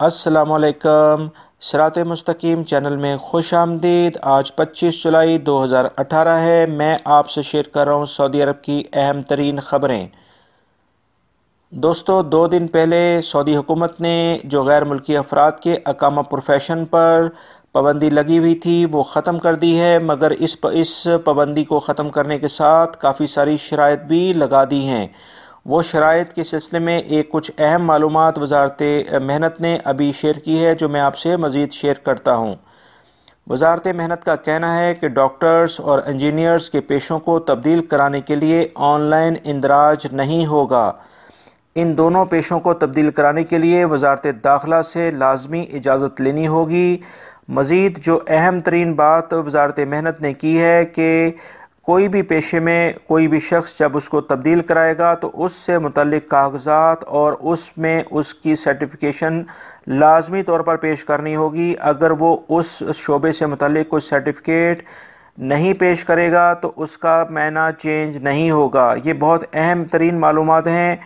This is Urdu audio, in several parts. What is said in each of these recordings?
السلام علیکم۔ صراط مستقیم چینل میں خوش آمدید۔ آج 25 جولائی 2018 ہے۔ میں آپ سے شیئر کر رہا ہوں سعودی عرب کی اہم ترین خبریں۔ دوستو، 2 دن پہلے سعودی حکومت نے جو غیر ملکی افراد کے اقامہ پروفیشن پر پابندی لگی ہوئی تھی وہ ختم کر دی ہے، مگر اس پابندی کو ختم کرنے کے ساتھ کافی ساری شرائط بھی لگا دی ہیں۔ وہ شرائط کے سلسلے میں کچھ اہم معلومات وزارت محنت نے ابھی شیئر کی ہے جو میں آپ سے مزید شیئر کرتا ہوں۔ وزارت محنت کا کہنا ہے کہ ڈاکٹرز اور انجینئرز کے پیشوں کو تبدیل کرانے کے لیے آن لائن اندراج نہیں ہوگا۔ ان دونوں پیشوں کو تبدیل کرانے کے لیے وزارت داخلہ سے لازمی اجازت لینی ہوگی۔ مزید جو اہم ترین بات وزارت محنت نے کی ہے کہ کوئی بھی پیشے میں کوئی بھی شخص جب اس کو تبدیل کرائے گا تو اس سے متعلق کاغذات اور اس میں اس کی سرٹیفکیشن لازمی طور پر پیش کرنی ہوگی۔ اگر وہ اس شعبے سے متعلق کوئی سرٹیفکیٹ نہیں پیش کرے گا تو اس کا معنی چینج نہیں ہوگا۔ یہ بہت اہم ترین معلومات ہیں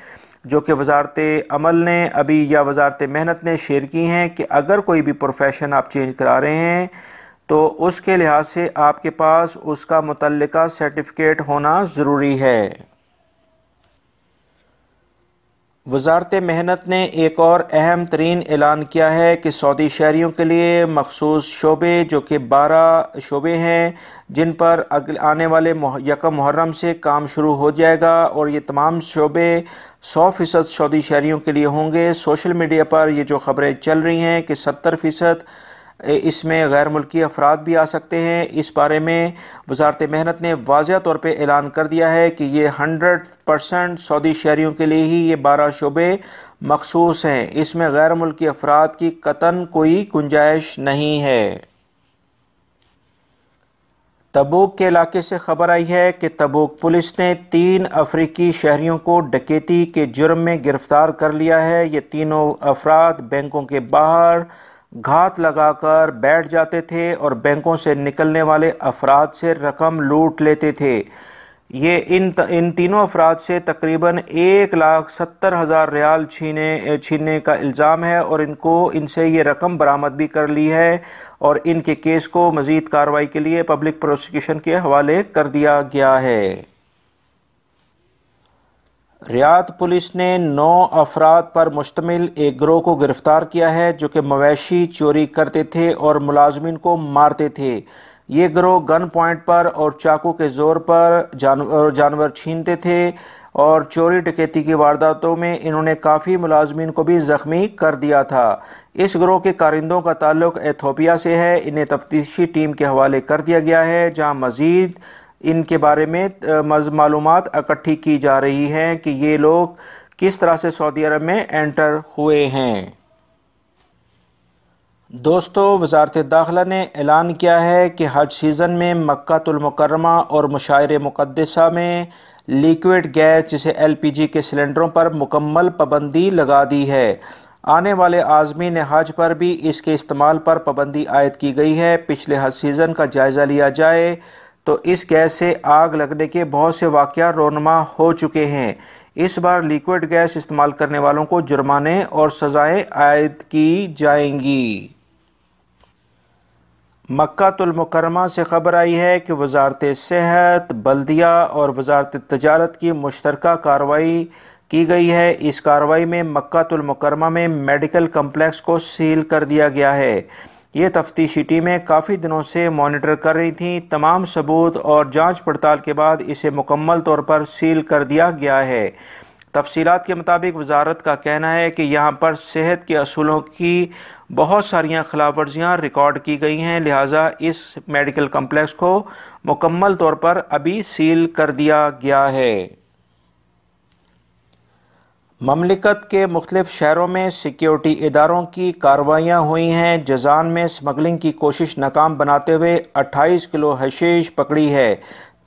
جو کہ وزارت عمل نے ابھی یا وزارت محنت نے شیئر کی ہیں کہ اگر کوئی بھی پروفیشن آپ چینج کرا رہے ہیں تو اس کے لحاظ سے آپ کے پاس اس کا متعلقہ سرٹیفکیٹ ہونا ضروری ہے۔ وزارت محنت نے ایک اور اہم ترین اعلان کیا ہے کہ سعودی شہریوں کے لیے مخصوص شعبے جو کہ 12 شعبے ہیں جن پر آنے والے 1 محرم سے کام شروع ہو جائے گا، اور یہ تمام شعبے 100% سعودی شہریوں کے لیے ہوں گے۔ سوشل میڈیا پر یہ جو خبریں چل رہی ہیں کہ 70% اس میں غیر ملکی افراد بھی آ سکتے ہیں، اس بارے میں وزارت محنت نے واضح طور پہ اعلان کر دیا ہے کہ یہ 100% سعودی شہریوں کے لیے ہی یہ 12 شعبے مخصوص ہیں۔ اس میں غیر ملکی افراد کی قطعاً کوئی گنجائش نہیں ہے۔ تبوک کے علاقے سے خبر آئی ہے کہ تبوک پولیس نے 3 افریقی شہریوں کو ڈکیتی کے جرم میں گرفتار کر لیا ہے۔ یہ تینوں افراد بینکوں کے باہر گھات لگا کر بیٹھ جاتے تھے اور بینکوں سے نکلنے والے افراد سے رقم لوٹ لیتے تھے۔ یہ ان تینوں افراد سے تقریباً 1,70,000 ریال چھیننے کا الزام ہے، اور ان سے یہ رقم برآمد بھی کر لی ہے، اور ان کے کیس کو مزید کارروائی کے لیے پبلک پروسیکیوشن کے حوالے کر دیا گیا ہے۔ ریاض پولیس نے 9 افراد پر مشتمل ایک گروہ کو گرفتار کیا ہے جو کہ مویشی چوری کرتے تھے اور ملازمین کو مارتے تھے۔ یہ گروہ گن پوائنٹ پر اور چاقو کے زور پر جانور چھینتے تھے، اور چوری ڈکیتی کی وارداتوں میں انہوں نے کافی ملازمین کو بھی زخمی کر دیا تھا۔ اس گروہ کے کارندوں کا تعلق ایتھوپیا سے ہے۔ انہیں تفتیشی ٹیم کے حوالے کر دیا گیا ہے جہاں مزید ان کے بارے میں معلومات اکٹھی کی جا رہی ہیں کہ یہ لوگ کس طرح سے سعودی عرب میں انٹر ہوئے ہیں۔ دوستو، وزارت داخلہ نے اعلان کیا ہے کہ حج سیزن میں مکہ المکرمہ اور مشاعر مقدسہ میں لیکوئڈ گیس جسے LPG کے سلنڈروں پر مکمل پابندی لگا دی ہے۔ آنے والے عازمین حج پر بھی اس کے استعمال پر پابندی عائد کی گئی ہے۔ پچھلے حج سیزن کا جائزہ لیا جائے تو اس گیس سے آگ لگنے کے بہت سے واقعات رونما ہو چکے ہیں۔ اس بار لیکوئڈ گیس استعمال کرنے والوں کو جرمانے اور سزائیں عائد کی جائیں گی۔ مکہ المکرمہ سے خبر آئی ہے کہ وزارت صحت، بلدیہ اور وزارت تجارت کی مشترکہ کارروائی کی گئی ہے۔ اس کارروائی میں مکہ المکرمہ میں میڈیکل کمپلیکس کو سیل کر دیا گیا ہے۔ یہ تفتیشی ٹیمیں کافی دنوں سے مانیٹر کر رہی تھیں۔ تمام ثبوت اور جانچ پڑتال کے بعد اسے مکمل طور پر سیل کر دیا گیا ہے۔ تفصیلات کے مطابق وزارت کا کہنا ہے کہ یہاں پر صحت کے اصولوں کی بہت ساریاں خلاف ورزیاں ریکارڈ کی گئی ہیں، لہٰذا اس میڈیکل کمپلیکس کو مکمل طور پر ابھی سیل کر دیا گیا ہے۔ مملکت کے مختلف شہروں میں سیکیورٹی اداروں کی کارروائیاں ہوئی ہیں۔ جازان میں سمگلنگ کی کوشش ناکام بناتے ہوئے 28 کلو حشیش پکڑی ہے۔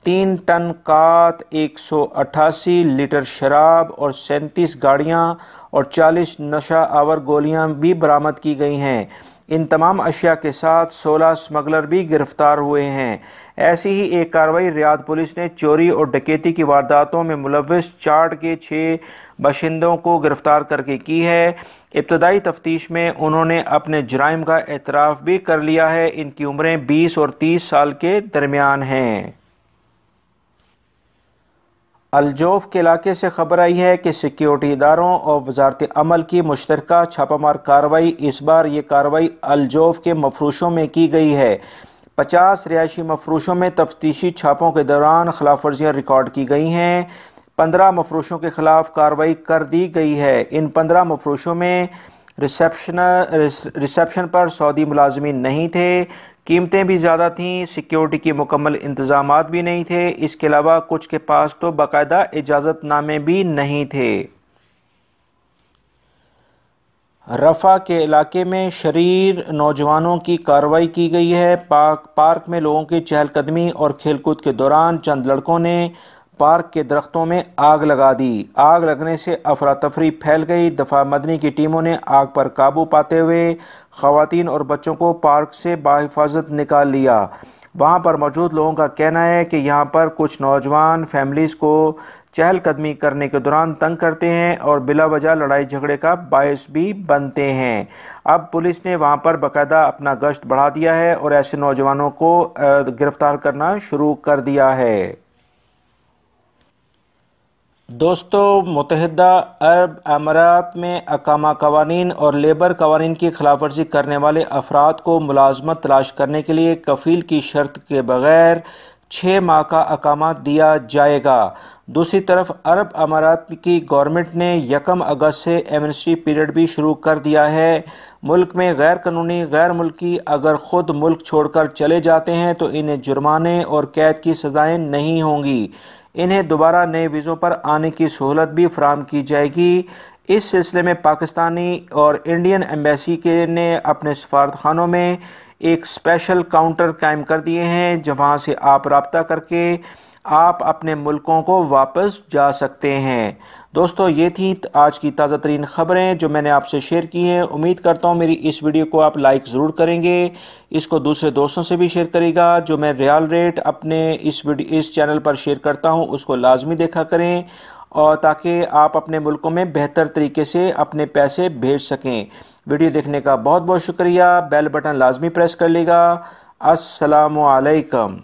3 ٹن کات، 188 لیٹر شراب اور 37 گاڑیاں اور 40 نشہ آور گولیاں بھی برآمد کی گئی ہیں۔ ان تمام اشیاء کے ساتھ 16 سمگلر بھی گرفتار ہوئے ہیں۔ ایسی ہی ایک کارروائی ریاض پولیس نے چوری اور ڈکیتی کی وارداتوں میں ملوث چاٹ کے 6 باشندوں کو گرفتار کر کے کی ہے۔ ابتدائی تفتیش میں انہوں نے اپنے جرائم کا اعتراف بھی کر لیا ہے۔ ان کی عمریں 20 اور 30 سال کے درمیان ہیں۔ الجوف کے علاقے سے خبر آئی ہے کہ سیکیورٹی اداروں اور وزارت عمل کی مشترکہ چھاپہ مار کارروائی، اس بار یہ کارروائی الجوف کے مفروشوں میں کی گئی ہے۔ 50 رہائشی مفروشوں میں تفتیشی چھاپوں کے دوران خلاف ورزیاں ریکارڈ کی گئی ہیں۔ 15 مفروشوں کے خلاف کارروائی کر دی گئی ہے۔ ان 15 مفروشوں میں ریسیپشن پر سعودی ملازمین نہیں تھے، قیمتیں بھی زیادہ تھیں، سیکیورٹی کی مکمل انتظامات بھی نہیں تھے، اس کے علاوہ کچھ کے پاس تو باقاعدہ اجازت نامے بھی نہیں تھے۔ رفح کے علاقے میں شریر نوجوانوں کی کارروائی کی گئی ہے۔ پارک میں لوگوں کی چہل قدمی اور کھیل کود کے دوران چند لڑکوں نے پارک کے درختوں میں آگ لگا دی۔ آگ لگنے سے افراتفری پھیل گئی۔ دفاع مدنی کی ٹیموں نے آگ پر قابو پاتے ہوئے خواتین اور بچوں کو پارک سے بحفاظت نکال لیا۔ وہاں پر موجود لوگوں کا کہنا ہے کہ یہاں پر کچھ نوجوان فیملیز کو چہل قدمی کرنے کے دوران تنگ کرتے ہیں اور بلا وجہ لڑائی جھگڑے کا باعث بھی بنتے ہیں۔ اب پولیس نے وہاں پر باقاعدہ اپنا گشت بڑھا دیا ہے اور ایسے نوجوانوں کو گرفتار کرنا شروع کر دیا ہے۔ دوستو، متحدہ عرب امارات میں اقامہ قوانین اور لیبر قوانین کی خلاف ورزی کرنے والے افراد کو ملازمت تلاش کرنے کے لیے کفیل کی شرط کے بغیر 6 ماہ کا اقامہ دیا جائے گا۔ دوسری طرف عرب امارات کی گورنمنٹ نے 1 اگست سے ایمنسٹی پیریڈ بھی شروع کر دیا ہے۔ ملک میں غیر قانونی غیر ملکی اگر خود ملک چھوڑ کر چلے جاتے ہیں تو انہیں جرمانے اور قید کی سزائیں نہیں ہوں گی۔ انہیں دوبارہ نئے ویزوں پر آنے کی سہولت بھی فراہم کی جائے گی۔ اس سلسلے میں پاکستانی اور انڈین ایمبیسی نے اپنے سفارت خانوں میں ایک اسپیشل کاؤنٹر قائم کر دیے ہیں جہاں سے آپ رابطہ کر کے آپ اپنے ملکوں کو واپس جا سکتے ہیں۔ دوستو، یہ تھی آج کی تازہ ترین خبریں جو میں نے آپ سے شیئر کی ہیں۔ امید کرتا ہوں میری اس ویڈیو کو آپ لائک ضرور کریں گے، اس کو دوسرے دوستوں سے بھی شیئر کرے گا۔ جو میں ریال ریٹ اپنے اس چینل پر شیئر کرتا ہوں اس کو لازمی دیکھا کریں، اور تاکہ آپ اپنے ملکوں میں بہتر طریقے سے اپنے پیسے بھیج سکیں۔ ویڈیو دیکھنے کا بہت بہت شکریہ۔ بیل بٹن لازمی پریس کر لے گا۔ السلام علیکم۔